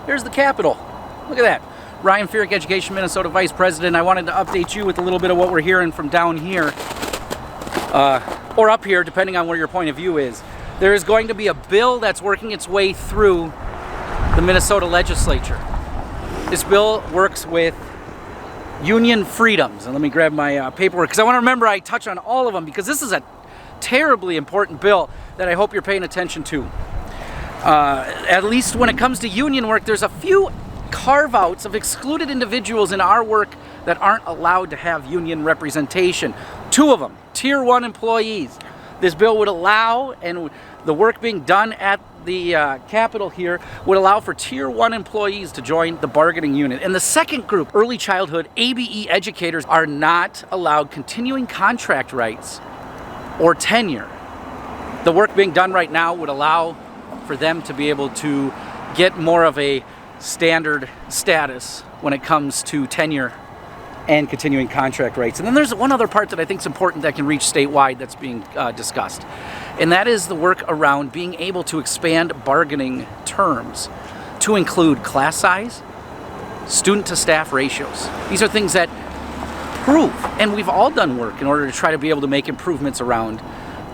There's the Capitol. Look at that. Ryan Feerick, Education Minnesota Vice President. I wanted to update you with a little bit of what we're hearing from down here, or up here, depending on where your point of view is. There is going to be a bill that's working its way through the Minnesota legislature. This bill works with union freedoms. And let me grab my paperwork, because I want to remember I touch on all of them, because this is a terribly important bill that I hope you're paying attention to. At least when it comes to union work, there's a few carve-outs of excluded individuals in our work that aren't allowed to have union representation. Two of them, Tier 1 employees. This bill would allow, and the work being done at the Capitol here would allow for Tier 1 employees to join the bargaining unit. And the second group, early childhood ABE educators, are not allowed continuing contract rights or tenure. The work being done right now would allow for them to be able to get more of a standard status when it comes to tenure and continuing contract rights. And then there's one other part that I think is important that can reach statewide that's being discussed. And that is the work around being able to expand bargaining terms to include class size, student to staff ratios. These are things that prove, and we've all done work in order to try to be able to make improvements around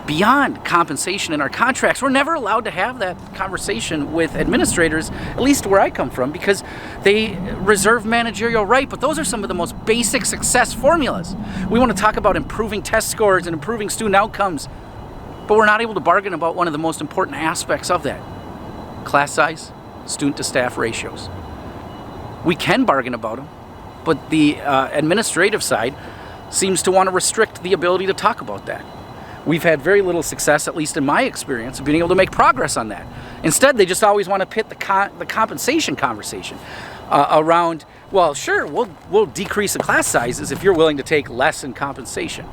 beyond compensation in our contracts. We're never allowed to have that conversation with administrators, at least where I come from, because they reserve managerial right, but those are some of the most basic success formulas. We want to talk about improving test scores and improving student outcomes, but we're not able to bargain about one of the most important aspects of that: class size, student to staff ratios. We can bargain about them, but the administrative side seems to want to restrict the ability to talk about that. We've had very little success, at least in my experience, of being able to make progress on that. Instead, they just always want to pit the compensation conversation around, well, sure, we'll decrease the class sizes if you're willing to take less in compensation.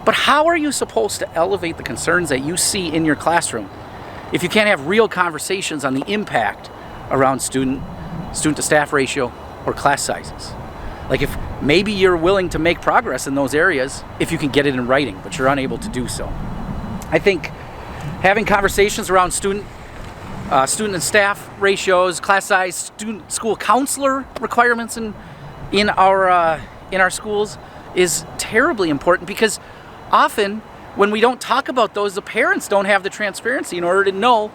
But how are you supposed to elevate the concerns that you see in your classroom if you can't have real conversations on the impact around student to staff ratio or class sizes? Like, if maybe you're willing to make progress in those areas if you can get it in writing, but you're unable to do so. I think having conversations around student and staff ratios, class size, student school counselor requirements in our schools is terribly important, because often when we don't talk about those, the parents don't have the transparency in order to know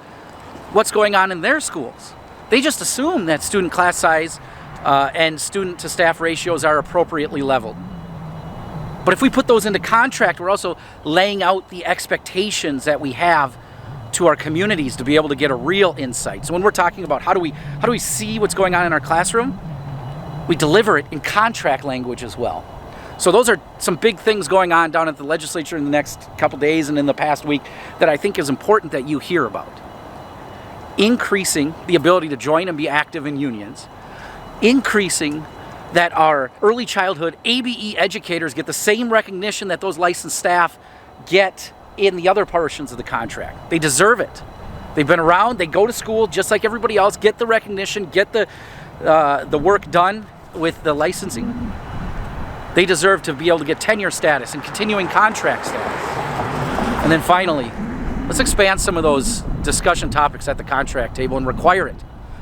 what's going on in their schools. They just assume that student class size and student to staff ratios are appropriately leveled. But if we put those into contract, we're also laying out the expectations that we have to our communities to be able to get a real insight. So when we're talking about how do we see what's going on in our classroom, we deliver it in contract language as well. So those are some big things going on down at the legislature in the next couple days and in the past week that I think is important that you hear about. Increasing the ability to join and be active in unions, increasing that our early childhood ABE educators get the same recognition that those licensed staff get in the other portions of the contract. They deserve it. They've been around, they go to school just like everybody else, get the recognition, get the work done with the licensing. They deserve to be able to get tenure status and continuing contract status. And then finally, let's expand some of those discussion topics at the contract table and require it.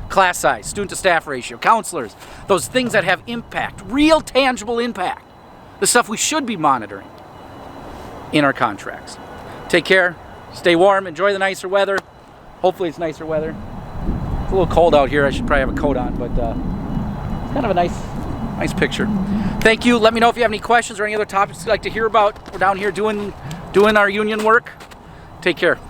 Class size, student to staff ratio, counselors, those things that have impact, real tangible impact, the stuff we should be monitoring in our contracts. Take care, stay warm, enjoy the nicer weather. Hopefully it's nicer weather. It's a little cold out here, I should probably have a coat on, but it's kind of a nice picture. Thank you. Let me know if you have any questions or any other topics you'd like to hear about. We're down here doing our union work. Take care.